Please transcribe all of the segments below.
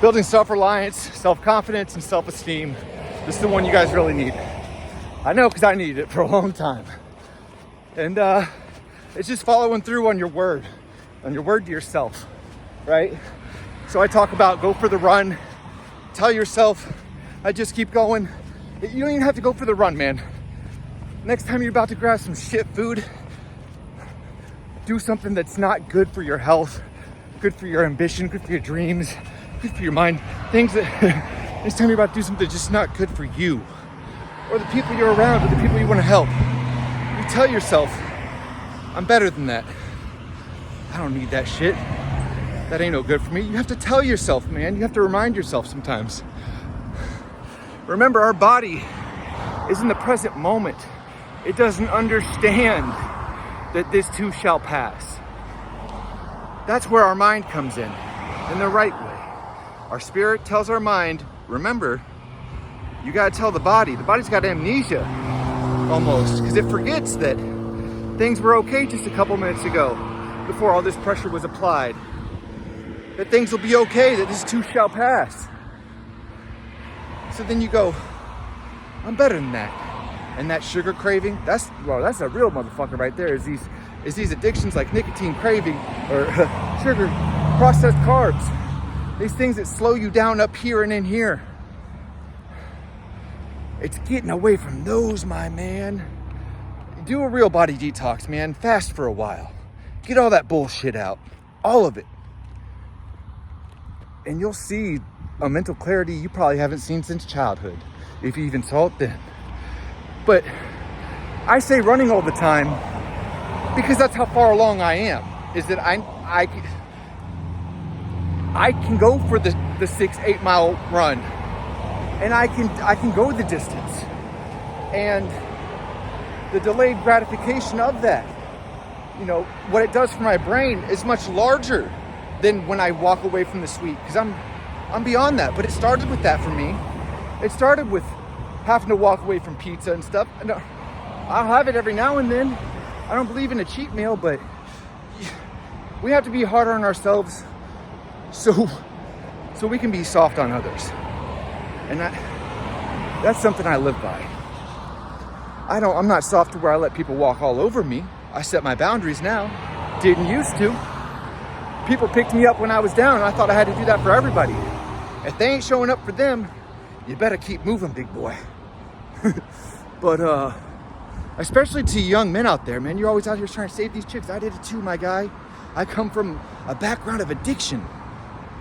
Building self-reliance, self-confidence, and self-esteem. This is the one you guys really need. I know, because I needed it for a long time. And it's just following through on your word to yourself, right? So I talk about go for the run, tell yourself, I just keep going. You don't even have to go for the run, man. Next time you're about to grab some shit food, do something that's not good for your health, good for your ambition, good for your dreams, good for your mind. Things that, next time you're about to do something that's just not good for you, or the people you're around, or the people you want to help, you tell yourself, I'm better than that. I don't need that shit. That ain't no good for me. You have to tell yourself, man. You have to remind yourself sometimes. Remember, our body is in the present moment. It doesn't understand that this too shall pass. That's where our mind comes in the right way. Our spirit tells our mind, remember, you gotta tell the body. The body's got amnesia, almost, because it forgets that things were okay just a couple minutes ago, before all this pressure was applied. That things will be okay, that this too shall pass. So then you go, I'm better than that. And that sugar craving, that's a real motherfucker right there, is these addictions like nicotine craving, or sugar, processed carbs. These things that slow you down up here and in here. It's getting away from those, my man. Do a real body detox, man. Fast for a while. Get all that bullshit out. All of it. And you'll see a mental clarity you probably haven't seen since childhood, if you even saw it then. But I say running all the time because that's how far along I am. Is that I can go for the 6-8 mile run, and I can go the distance, and the delayed gratification of that, you know, what it does for my brain is much larger than when I walk away from the sweet, because I'm beyond that. But it started with that for me. It started with having to walk away from pizza and stuff. And I'll have it every now and then. I don't believe in a cheat meal, but we have to be harder on ourselves so we can be soft on others. And that's something I live by. I'm not soft to where I let people walk all over me. I set my boundaries now. Didn't used to. People picked me up when I was down, and I thought I had to do that for everybody. If they ain't showing up for them, you better keep moving, big boy. But especially to young men out there, man, you're always out here trying to save these chicks. I did it too, my guy. I come from a background of addiction,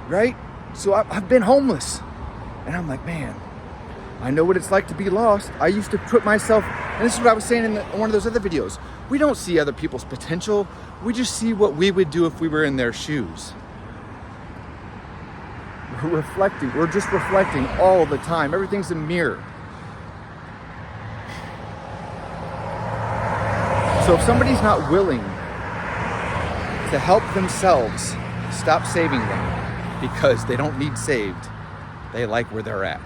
right? So I've been homeless. And I'm like, man, I know what it's like to be lost. I used to put myself, and this is what I was saying in one of those other videos. We don't see other people's potential. We just see what we would do if we were in their shoes. We're reflecting. We're just reflecting all the time. Everything's a mirror. So if somebody's not willing to help themselves, stop saving them, because they don't need saved. They like where they're at.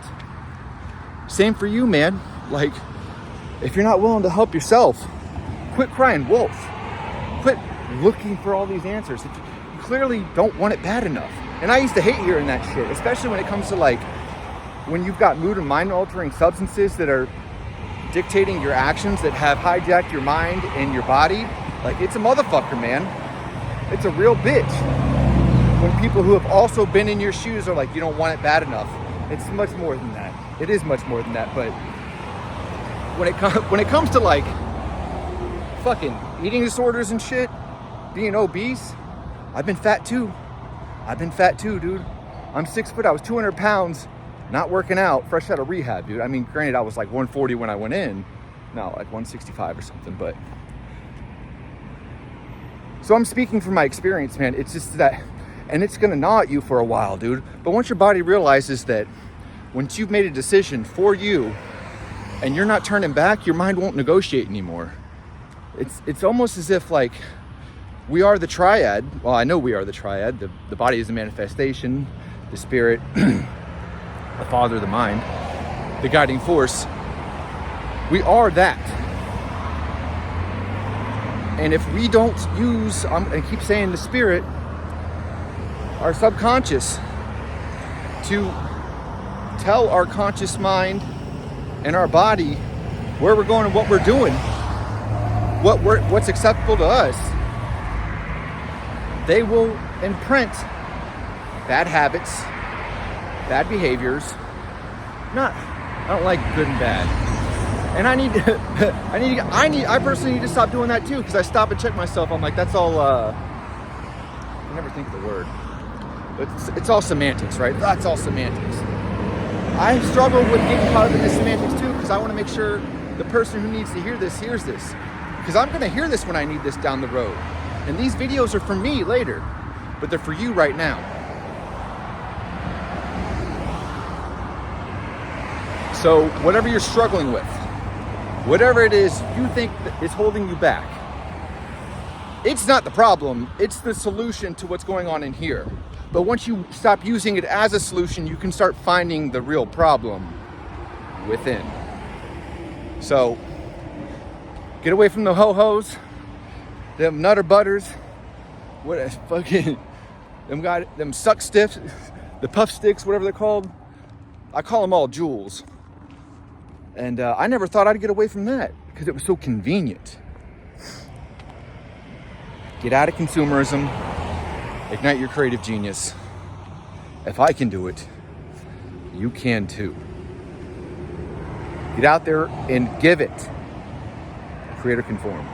Same for you, man. Like, if you're not willing to help yourself, quit crying wolf. Quit looking for all these answers. If you clearly don't want it bad enough. And I used to hate hearing that shit, especially when it comes to, like, when you've got mood and mind altering substances that are dictating your actions, that have hijacked your mind and your body. Like, it's a motherfucker, man. It's a real bitch. When people who have also been in your shoes are like, you don't want it bad enough. It's much more than that. It is much more than that. But when it comes to, like, fucking eating disorders and shit, being obese, I've been fat too. Dude. I'm 6 foot. I was 200 pounds, not working out, fresh out of rehab, dude. I mean, granted, I was like 140 when I went in. No, like 165 or something, but. So I'm speaking from my experience, man. It's just that, and it's gonna gnaw at you for a while, dude. But once your body realizes that, once you've made a decision for you, and you're not turning back, your mind won't negotiate anymore. It's almost as if, like, we are the triad. Well, I know we are the triad. The body is the manifestation, the spirit, the father, the mind, the guiding force. We are that. And if we don't use, I keep saying the spirit, our subconscious, to tell our conscious mind and our body where we're going and what we're doing, what's acceptable to us, they will imprint bad habits, bad behaviors. I don't like good and bad. And I personally need to stop doing that too, because I stop and check myself. I'm like, that's all, I never think of the word. But it's all semantics, right? That's all semantics. I struggle with getting caught up in the semantics too, because I want to make sure the person who needs to hear this hears this. Because I'm going to hear this when I need this down the road. And these videos are for me later, but they're for you right now. So whatever you're struggling with, whatever it is you think is holding you back, it's not the problem, it's the solution to what's going on in here. But once you stop using it as a solution, you can start finding the real problem within. So get away from the ho-hos, them nutter butters, them suck stiffs, the puff sticks, whatever they're called. I call them all jewels. And I never thought I'd get away from that because it was so convenient. Get out of consumerism. Ignite your creative genius. If I can do it, you can too. Get out there and give it. Create or conform.